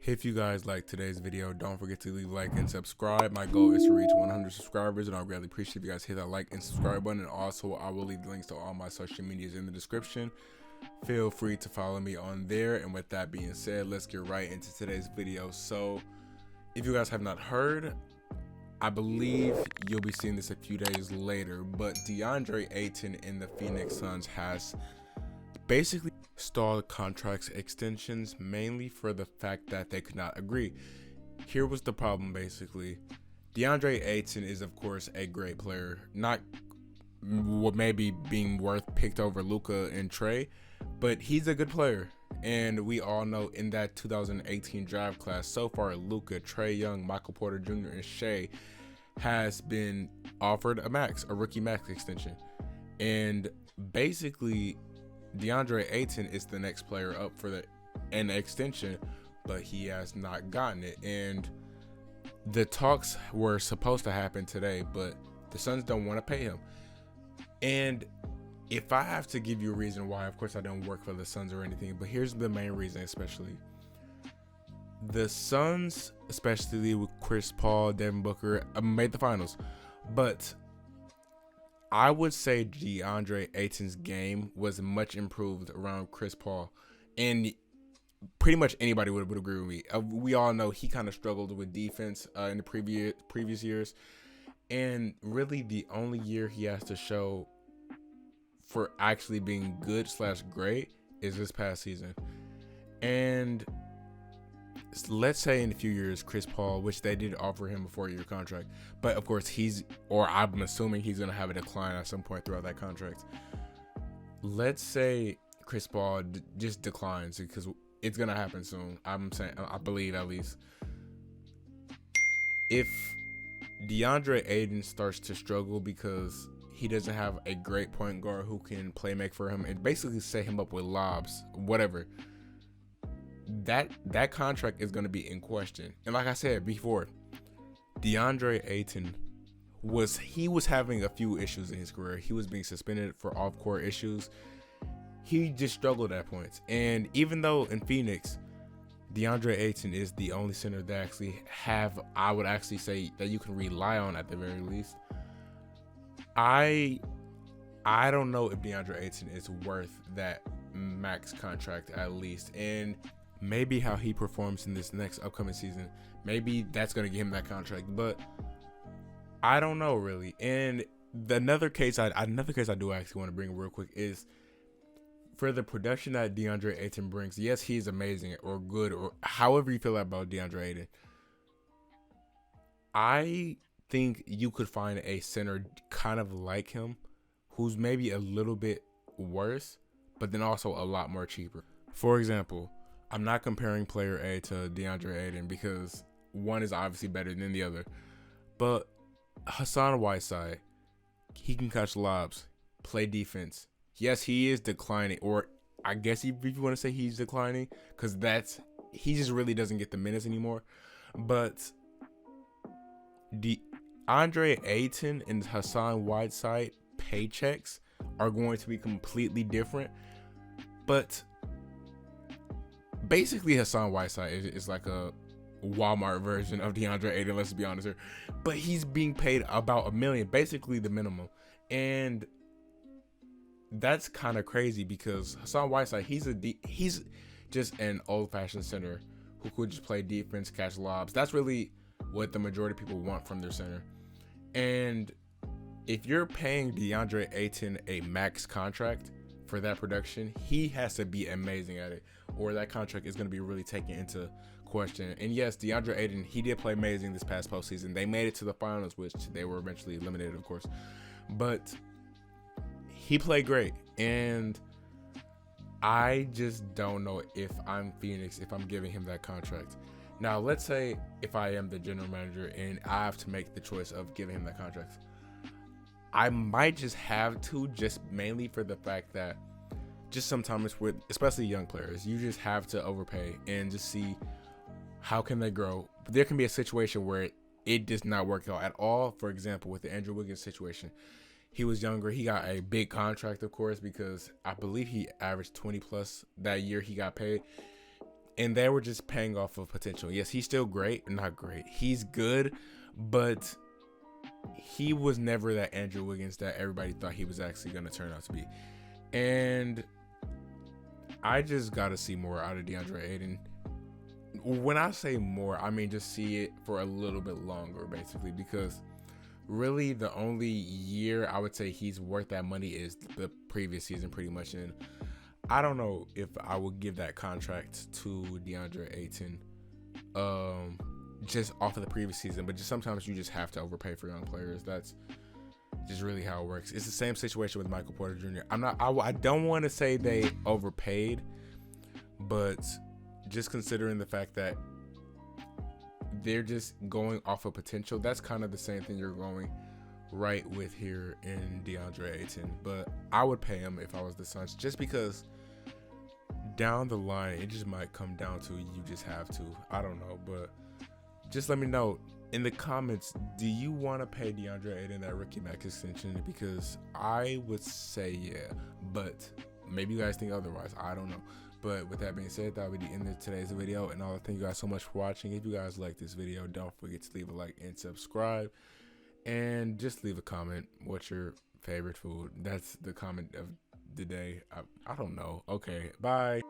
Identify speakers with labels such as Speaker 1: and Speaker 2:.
Speaker 1: If you guys like today's video, don't forget to leave a like and subscribe. My goal is to reach 100 subscribers, and I'll greatly appreciate if you guys hit that like and subscribe button. And also, I will leave the links to all my social medias in the description. Feel free to follow me on there. And with that being said, let's get right into today's video. So, if you guys have not heard, I believe you'll be seeing this a few days later, but Deandre Ayton in the Phoenix Suns has basically stalled contracts extensions, mainly for the fact that they could not agree. Here was the problem basically. Deandre Ayton is of course a great player, not what maybe being worth picked over Luka and Trey, but he's a good player. And we all know in that 2018 draft class, so far Luka, Trey Young, Michael Porter Jr., and Shea has been offered a rookie max extension. And basically Deandre Ayton is the next player up for an extension, but he has not gotten it. And the talks were supposed to happen today, but the Suns don't want to pay him. And if I have to give you a reason why, of course I don't work for the Suns or anything, but here's the main reason. Especially the Suns, especially with Chris Paul, Devin Booker, made the finals, but I would say Deandre Ayton's game was much improved around Chris Paul, and pretty much anybody would agree with me. We all know he kind of struggled with defense in the previous years, and really the only year he has to show for actually being good / great is this past season. And let's say in a few years, Chris Paul, which they did offer him a 4-year contract, but of course I'm assuming he's going to have a decline at some point throughout that contract. Let's say Chris Paul just declines, because it's going to happen soon. I believe at least. If Deandre Ayton starts to struggle because he doesn't have a great point guard who can play make for him and basically set him up with lobs, whatever, that contract is going to be in question. And like I said before, Deandre Ayton was having a few issues in his career. He was being suspended for off-court issues. He just struggled at points. And even though in Phoenix, Deandre Ayton is the only center that I would actually say that you can rely on at the very least, I don't know if Deandre Ayton is worth that max contract at least. And maybe how he performs in this next upcoming season, maybe that's going to give him that contract, but I don't know really. And another case I do actually want to bring real quick is for the production that Deandre Ayton brings. Yes, he's amazing or good or however you feel about Deandre Ayton. I think you could find a center kind of like him who's maybe a little bit worse, but then also a lot more cheaper. For example, I'm not comparing player A to Deandre Ayton because one is obviously better than the other. But Hassan Whiteside, he can catch lobs, play defense. Yes, he is declining, or I guess if you want to say he's declining, because he just really doesn't get the minutes anymore. But Deandre Ayton and Hassan Whiteside paychecks are going to be completely different. But basically, Hassan Whiteside is like a Walmart version of Deandre Ayton, let's be honest here. But he's being paid about $1 million, basically the minimum. And that's kind of crazy because Hassan Whiteside, he's just an old-fashioned center who could just play defense, catch lobs. That's really what the majority of people want from their center. And if you're paying Deandre Ayton a max contract for that production, he has to be amazing at it, or that contract is going to be really taken into question. And yes, Deandre Ayton, he did play amazing this past postseason. They made it to the finals, which they were eventually eliminated, of course. But he played great, and I just don't know if I'm Phoenix, if I'm giving him that contract. Now, let's say if I am the general manager and I have to make the choice of giving him that contract, I might just have to, just mainly for the fact that just sometimes with especially young players, you just have to overpay and just see how can they grow. But there can be a situation where it does not work out at all. For example, with the Andrew Wiggins situation, he was younger. He got a big contract, of course, because I believe he averaged 20 plus that year he got paid. and they were just paying off of potential. Yes, he's still great, not great. He's good, but he was never that Andrew Wiggins that everybody thought he was actually going to turn out to be. And I just got to see more out of Deandre Ayton. When I say more, I mean just see it for a little bit longer, basically, because really the only year I would say he's worth that money is the previous season, pretty much. And I don't know if I would give that contract to Deandre Ayton just off of the previous season, but just sometimes you just have to overpay for young players. That's just really how it works. It's the same situation with Michael Porter Jr. I don't want to say they overpaid, but just considering the fact that they're just going off of potential, that's kind of the same thing you're going right with here in Deandre Ayton. But I would pay him if I was the Suns, just because down the line it just might come down to you just have to. I don't know, but just let me know in the comments, do you want to pay Deandre Ayton that rookie max extension? Because I would say yeah, but maybe you guys think otherwise. I don't know. But with that being said, that will be the end of today's video, and I'll thank you guys so much for watching. If you guys like this video, don't forget to leave a like and subscribe, and just leave a comment. What's your favorite food? That's the comment of the day. I don't know. Okay, bye.